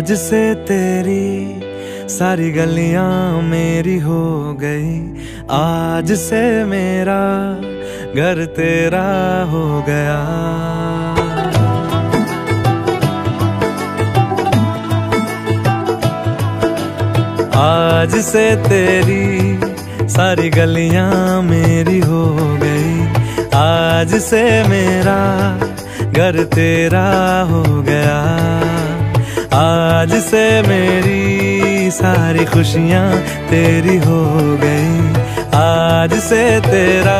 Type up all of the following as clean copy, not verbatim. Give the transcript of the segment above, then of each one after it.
आज से तेरी सारी गलियां मेरी हो गई, आज से मेरा घर तेरा हो गया। आज से तेरी सारी गलियां मेरी हो गई, आज से मेरा घर तेरा हो गया। आज से मेरी सारी खुशियां तेरी हो गई, आज से तेरा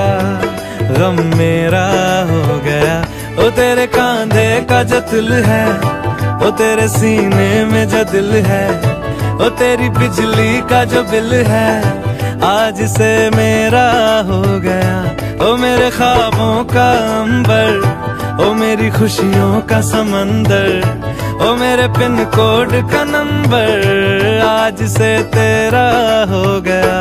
गम मेरा हो गया। ओ तेरे कांधे का जो दिल है, ओ तेरे सीने में जो दिल है, ओ तेरी बिजली का जो बिल है, आज से मेरा हो गया। ओ मेरे ख्वाबों का अंबर, ओ मेरी खुशियों का समंदर, ओ मेरे पिन कोड का नंबर, आज से तेरा हो गया।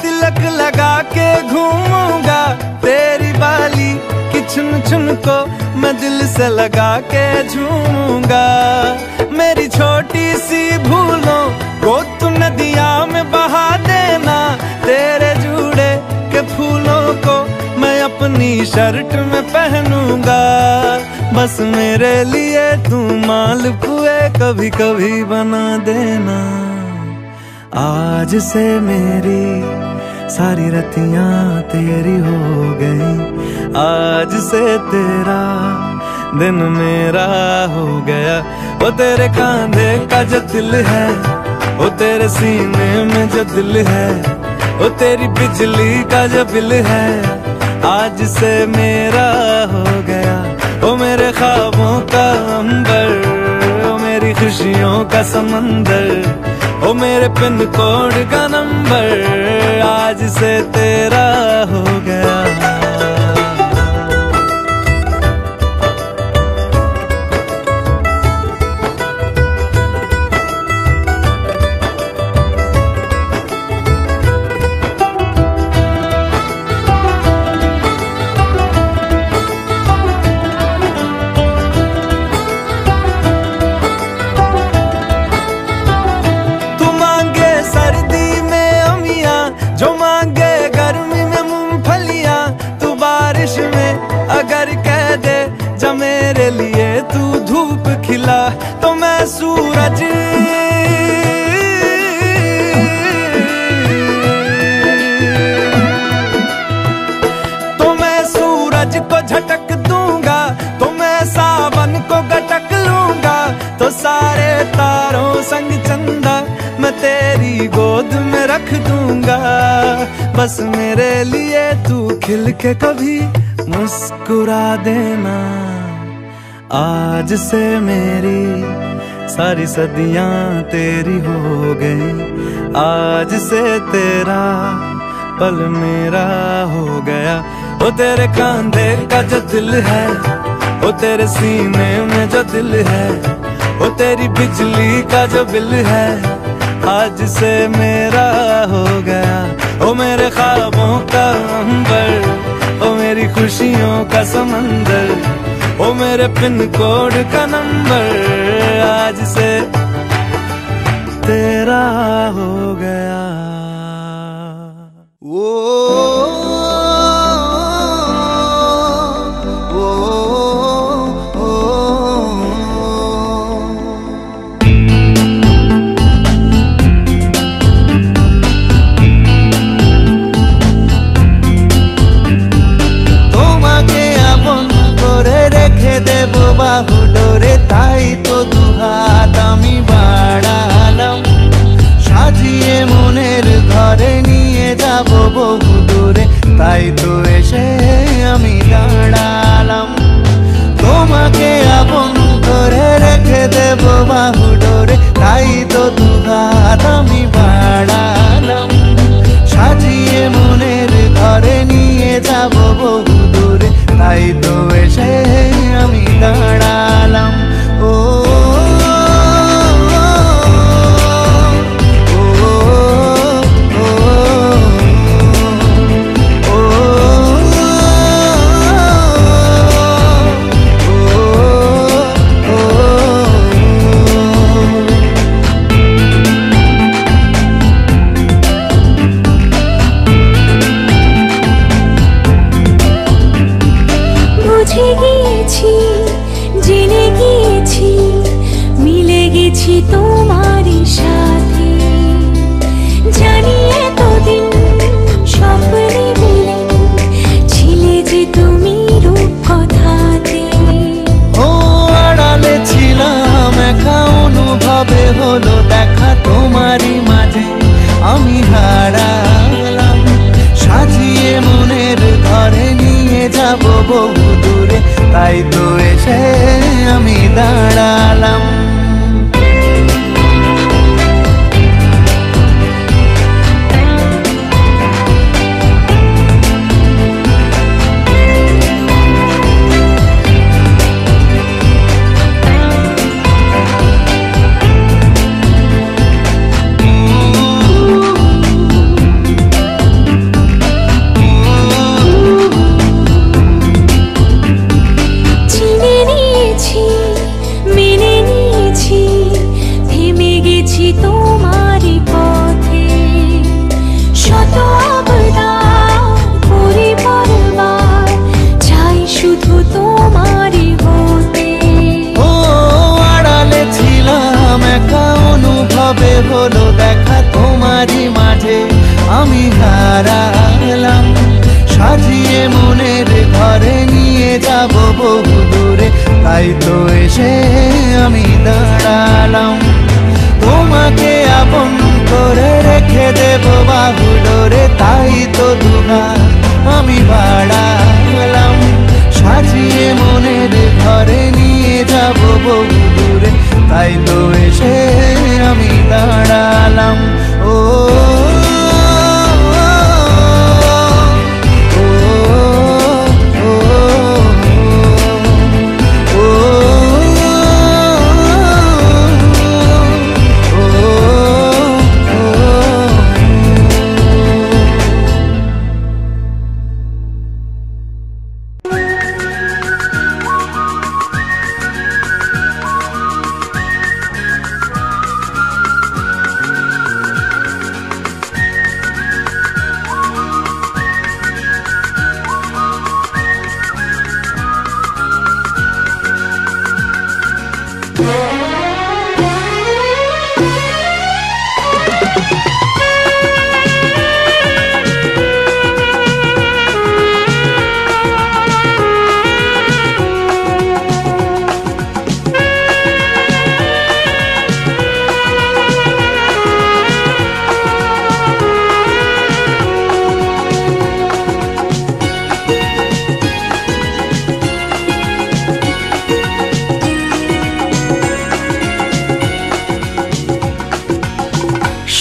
तिलक लगा के घूमूंगा, तेरी बाली की चुन चुन को मैं दिल से लगा के झूमूंगा। मेरी छोटी सी भूलों को तू नदिया में बहा देना, तेरे जूड़े के फूलों को मैं अपनी शर्ट में पहनूंगा। बस मेरे लिए तू मालपुए कभी कभी बना देना। आज से मेरी सारी रतियां तेरी हो गई, आज से तेरा दिन मेरा हो गया। वो तेरे कांधे का जो दिल है, वो तेरे सीने में जो दिल है, वो तेरी बिजली का जो बिल है, आज से मेरा हो गया। वो मेरे ख्वाबों का अंबर, वो मेरी खुशियों का समंदर, ओ मेरे पिन कोड का नंबर, आज से तेरा हो गया। जो मांगे गर्मी में मूंगफलियां, तू बारिश में अगर कह दे जब मेरे लिए तू धूप खिला, तो मैं सूरज को झटक दूंगा, तो मैं सावन को गटक लूंगा। तो सारे तारों संग चंदा मैं तेरी गोद में रख दूंगा। बस मेरे लिए तू खिल के कभी मुस्कुरा देना। आज से मेरी सारी सदियां तेरी हो गई, आज से तेरा पल मेरा हो गया। वो तेरे कांधे का जो दिल है, वो तेरे सीने में जो दिल है, वो तेरी बिजली का जो बिल है, आज से मेरा हो गया। ओ मेरे ख्वाबों का अंबर, ओ मेरी खुशियों का समंदर, ओ मेरे पिन कोड का नंबर, आज से तेरा हो गया। বাহুডোরে তাই তো দুহাত আমি বাড়ালাম, সাজিয়ে মনের ঘরে নিয়ে যাব বহু দূরে, তাই তো এসে আমি দাঁড়া রেখে দেব বাহু ডোরে, তাই তো দুহাত আমি বাড়ালাম। সাজিয়ে মনের ঘরে নিয়ে যাব বহু দূরে, তাই তো এসে আমি দাঁড়ালাম। ও তোমারই সাথে জানি এতদিন স্বপ্নে মিলে ছিলে যে তুমি রূপকথাতে। ও আড়ালে ছিলাম একা, অনুভবে হলো দেখা তোমারই মাঝে আমি হারালাম। সাজিয়ে মনের ঘরে নিয়ে যাব বহু দূরে, তাই তো এসে আমি দাঁড়ালাম। হলো দেখা তোমারই মাঝে আমি হারালাম। সাজিয়ে মনের ঘরে নিয়ে যাব বহু দূরে, তাই তো এসে আমি দাঁড়ালাম। তোমাকে আপন করে রেখে দেব বাহু ডোরে, তাই তো দুহাত আমি বাড়ালাম। সাজিয়ে মনের ঘরে নিয়ে যাব বহু দূরে, তাই তো এসে আমি দাঁড়ালাম। ও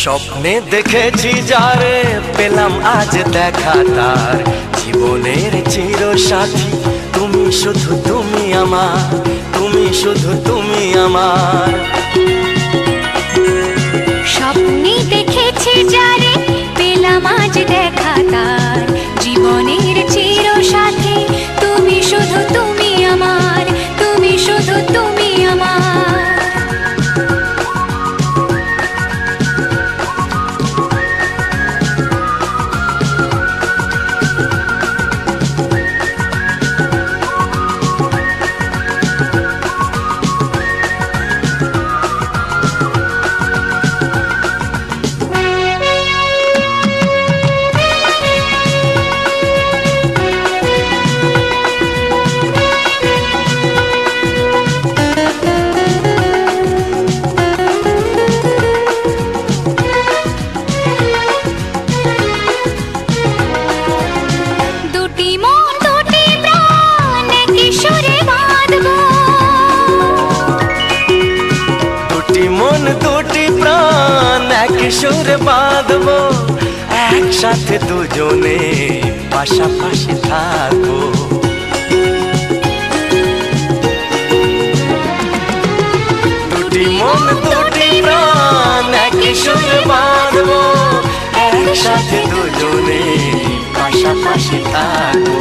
স্বপ্নে দেখেছি যারে পেলাম আজ দেখা, তার জীবনের চির সাথী তুমি, শুধু তুমি আমার, তুমি শুধু তুমি আমার। স্বপ্নে দেখেছি যারে পেলাম আজ দেখা, তার জীবনের চির সাথী তুমি, শুধু তুমি আমার, তুমি শুধু তুমি আমার। একই সুরে বাঁধবো, একসাথে দুজনে পাশাপাশি থাকবো। দুটি মন দুটি প্রাণ একই সুরে বাঁধবো, একসাথে দুজনে পাশাপাশি থাকবো।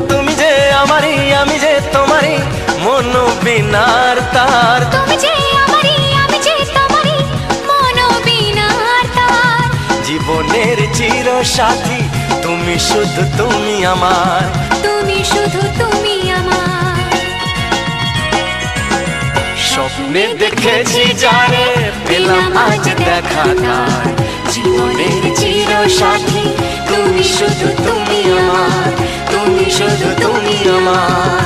তুমি যে আমারই, আমি যে তোমারই, মন বিনার তার। তুমি যে আমারই, আমি যে তোমারই, মন বিনার তার। জীবনের চির সাথী তুমি, শুধু তুমি আমার, তুমি শুধু তুমি আমার। স্বপ্নে দেখেছি যারে, পেলাম আজ দেখা তার। জীবনের চির সাথী তুমি, শুধু তুমি আমার, তুমি শুধু তুমি আমার।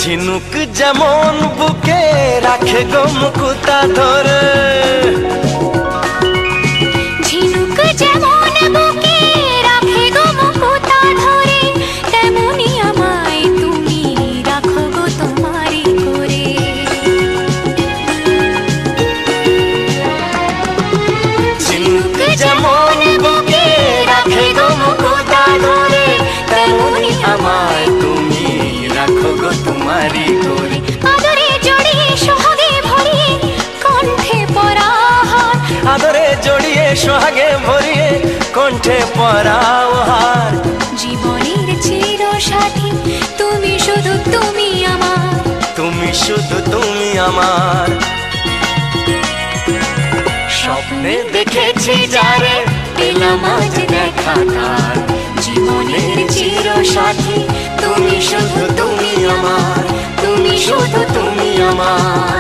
ঝিনুক যেমন বুকে রাখে গো মুকুতা ধরে, ঝিনুক যেমন বুকে রাখে গো মুকুতা ধরে, তেমনি আমায় তুমি রাখো গো তোমারই করে। ঝিনুক যেমন বুকে রাখে গো মুকুতা ধরে, তেমনি আমায় তুমি রাখো গো তোমারই করে। আদরে জড়িয়ে সোহাগে ভরিয়ে কণ্ঠে পরাহার, আদরে জড়িয়ে সোহাগে ভরিয়ে কণ্ঠে পরাও হার। জীবনের চির সাথী তুমি, শুধু তুমি আমার, তুমি শুধু তুমি আমার। স্বপ্নে দেখেছি যারে, পেলাম আজ দেখা তার। জীবনের চির সাথী তুমি, শুধু তুমি আমার, তুমি শুধু তুমি আমার।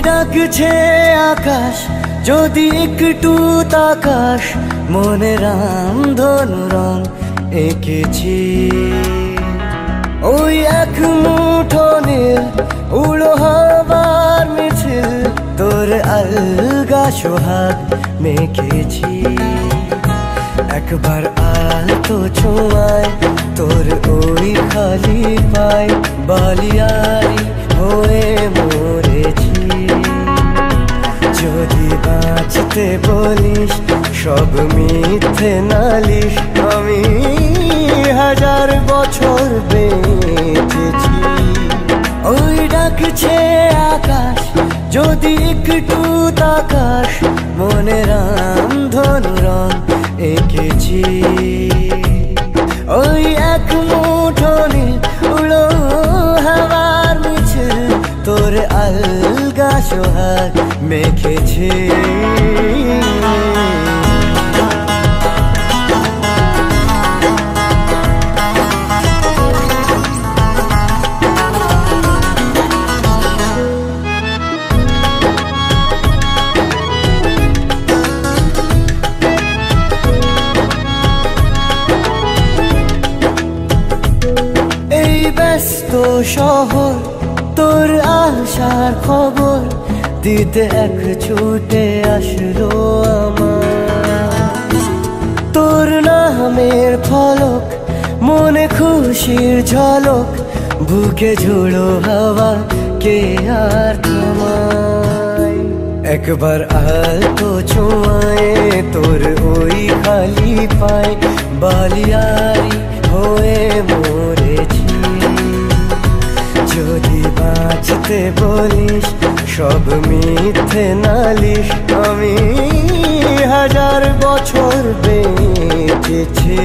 ডাকছে আকাশ, যদি একটু তাকাস, মনে রাম ধনু রং এঁকেছি। ওই এক মুঠো নীল উড়ো হবার মিছিল, তোর আলগা সোহাগ মেখেছি। একবার আলতো ছোঁয়ায় তোর ওই খালি পায়, বালিয়ারি হয়ে মরেছি। যদি বাঁচতে বলিস সব মিথ্যে নালিশ, আমি 1000 বছর বেঁচেছি। ওই ডাকছে আকাশ, যদি একটু তাকাস, মনে রাম ধনু রং এঁকেছি। ওই এক মুঠো নীল উড়ো হাওয়ার মিছিল, তোর আলগা সোহাগ মেখেছি। এই ব্যস্ত শহর, তোর আশার খবর দিতে এক ছুটে আসলো আমার। তোর নামের ফলক মনে খুশির ঝলক, বুকে ঝোড়ো হাওয়া কে আর থামায়। একবার আলতো ছোঁয়ায় তোর ওই খালি পায়, বালিয়ারি হয়ে মরেছি। যদি বাঁচতে বলিস সব মিথ্যে নালিশ, আমি 1000 বছর বেঁচেছি।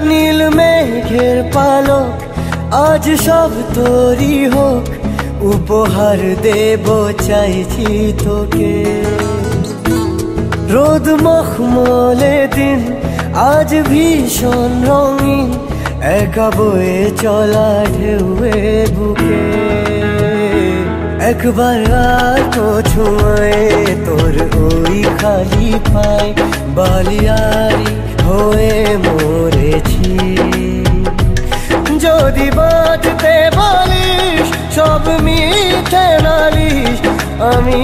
নীল মেঘের পালক আজ সব তোরই হোক, উপহার দেব চাইছি তোকে। রোদ মখমলে দিন আজ ভীষণ রঙিন, একা বয়ে চলা ঢেউয়ে বুকে। একবার আর তো ছুঁয়ে তোর ওই খালি পায়, বালিয়ারি হয়ে মরেছি। যদি বাঁচতে বলিস সব মিথ্যে নালিশ, আমি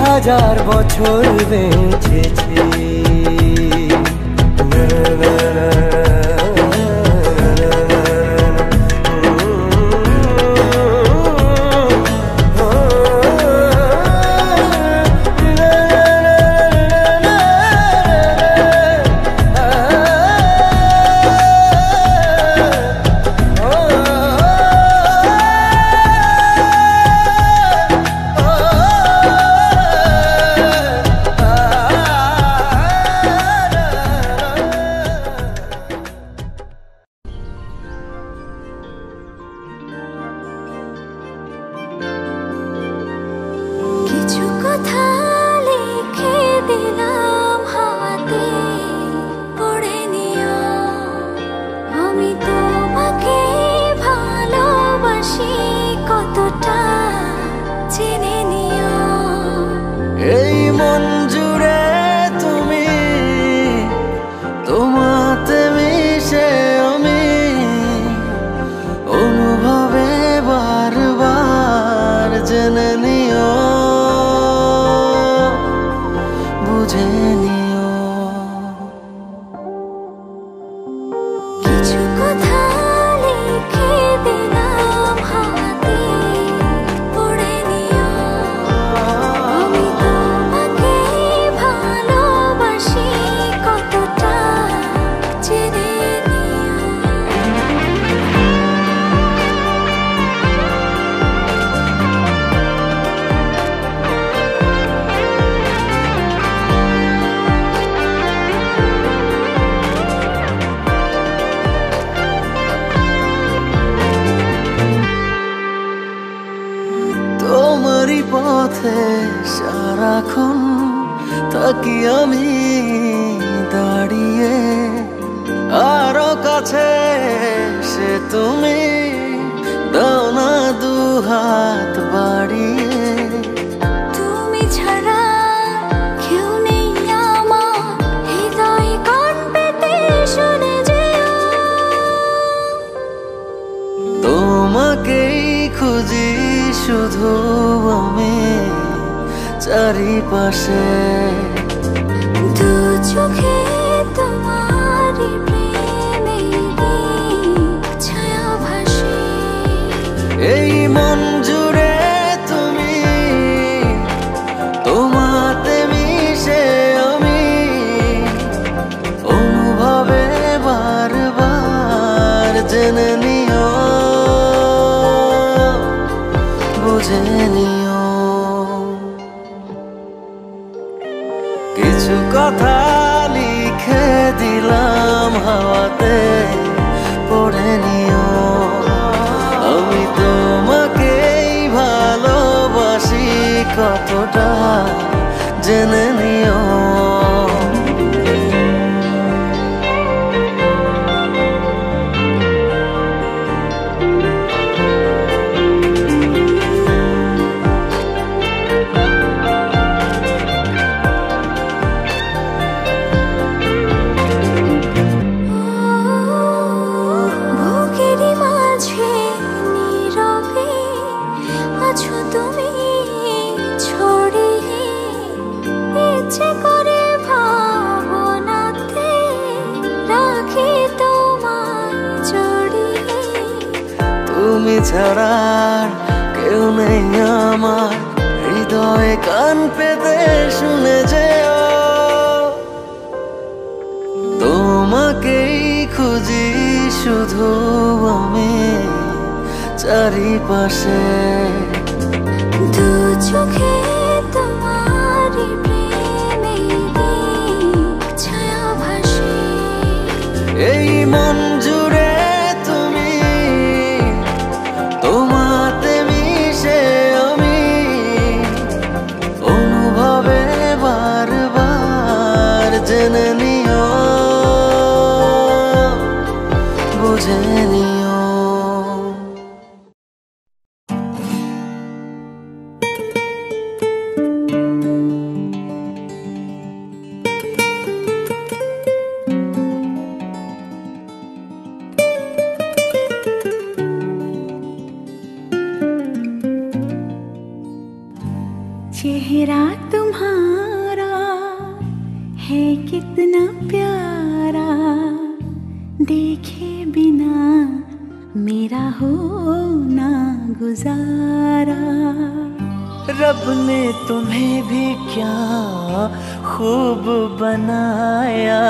1000 বছর বেঁচেছি। কিছু কথা লিখে দিলাম হাওয়াতে, পড়ে নিও। আমি তোমাকে ভালোবাসি কতটা, জেনে নিও। এই মন জুড়ে তুমি, তোমাতে মিশে আমি, অনুভবে বারবার জেনে নিও, বুঝে নিও। কিছু কথা লিখে দিলাম হাওয়াতে, পড়ে নিও। আমি তোমাকে ভালোবাসি কতটা, জেনে নিও। তোমারই পথে সারাক্ষণ থাকি আমি দাঁড়িয়ে, আরো কাছে সে তুমি দাও না 2 হাত বাড়িয়ে। তুমি ছাড়া কেউ নেই আমার, হৃদয় কান পেতে শুনে যেও। তোমাকেই খুঁজি শুধু আমি চারিপাশে, দু চোখে তোমারই প্রেমে ছায়া ভাসে। এই মন জুড়ে তুমি, তোমাতে মিশে আমি, অনুভবে বারবার জেনে নিও, বুঝে নিও। কিছু কথা লিখে দিলাম হাওয়াতে, পড়ে নিও। আমি তোমাকেই ভালোবাসি কতটা, জেনে নিও। তুমি ছাড়া কেউ নেই আমার, হৃদয়ে কান পেতে শুনে যেও। তোমাকেই খুঁজি শুধু আমি চারিপাশে। দু চোখে তোমারি প্রেমেরই ছায়া ভাসে। এই মন জুড়ে তুমি, তোমাতে মিশে আমি, অনুভবে বারবার জেনে নিও, বুঝে নিও। चेहरा तुम्हारा है कितना प्यारा, देखे बिना मेरा होना गुजारा। रब ने तुम्हें भी क्या खूब बनाया,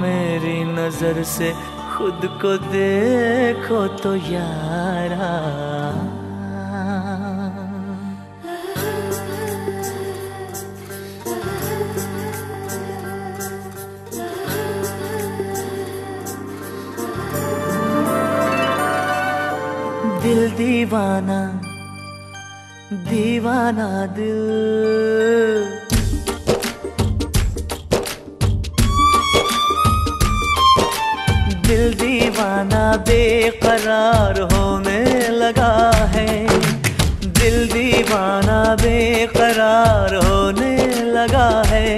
मेरी नजर से खुद को देखो तो यारा। दिल दीवाना दीवाना दिल, दिल दीवाना बेकरार होने लगा है, दिल दीवाना बेकरार होने लगा है,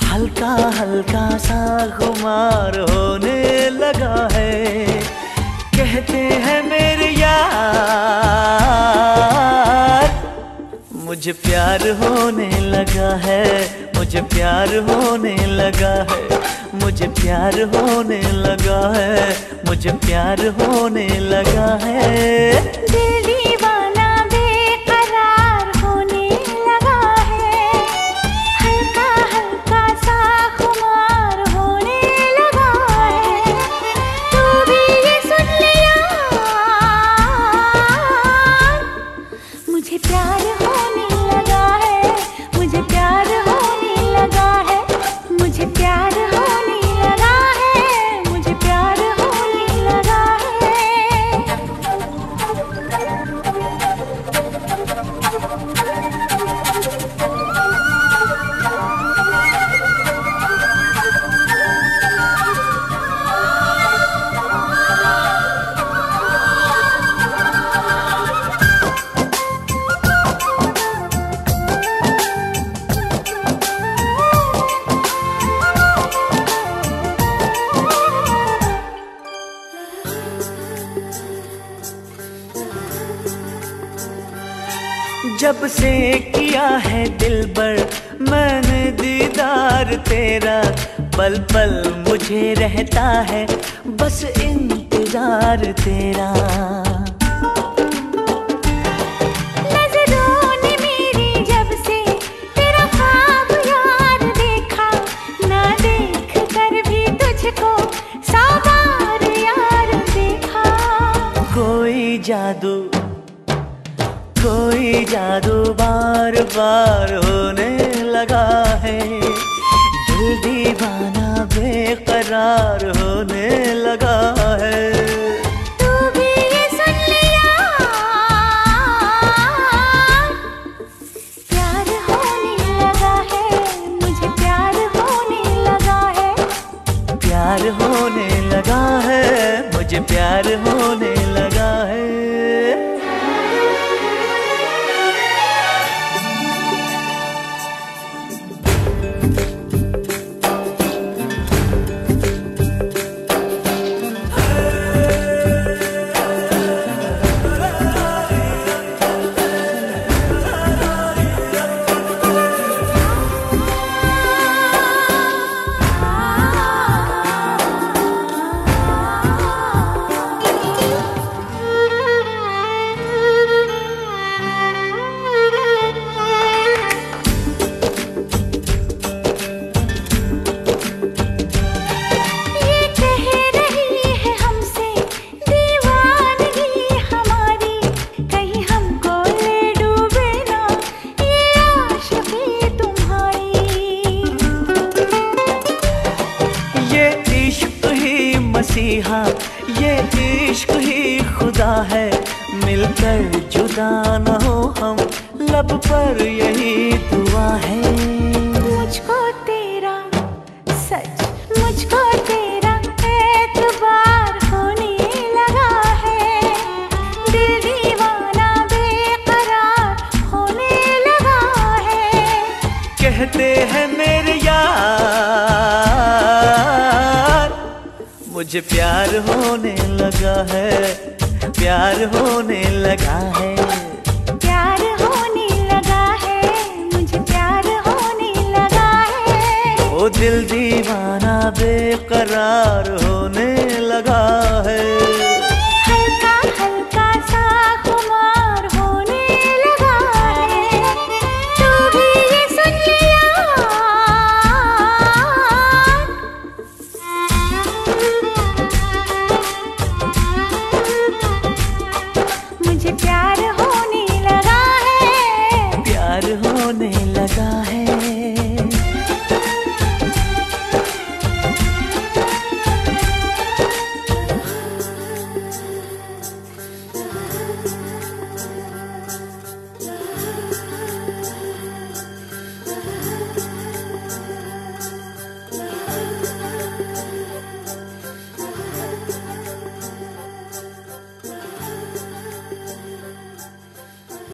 हल्का हल्का सा खुमार होने लगा है। कहते हैं मेरे यार मुझे प्यार होने लगा है, मुझे प्यार होने लगा है, मुझे प्यार होने लगा है, मुझे प्यार होने लगा है। दिल दीवाना बेकरार होने लगा है, हल्का हल्का सा खुमार होने लगा है। तू भी ये सुन ले यार, मुझे प्यार होने लगा है, मुझे प्यार होने लगा है, मुझे प्यार होने लगा है, मुझे प्यार होने लगा है। जब से किया है दिलबर मैंने दीदार तेरा, पल पल मुझे रहता है बस इंतजार तेरा। नजरों ने मेरी जब से तेरा ख्वाब यार देखा, ना देख कर भी तुझको 100 बार यार देखा। कोई जादू बार बार होने लगा है, दिल दीवाना बेकरार होने लगा है। तू भी ये सुन ले यार, प्यार होने लगा है, मुझे प्यार होने लगा है, प्यार होने लगा है, मुझे प्यार होने लगा है। मसीहा, ये इश्क ही खुदा है। मिलकर जुदा न हो हम, लब पर यही दुआ है। मुझको तेरा सच, मुझको तेरा एतबार होने लगा है। दिल दीवाना बेकरार होने लगा है। कहते हैं मेरे यार, मुझे प्यार होने लगा है, प्यार होने लगा है। प्यार होने लगा है, मुझे प्यार होने लगा है। ओ दिल दीवाना बेकरार होने लगा है।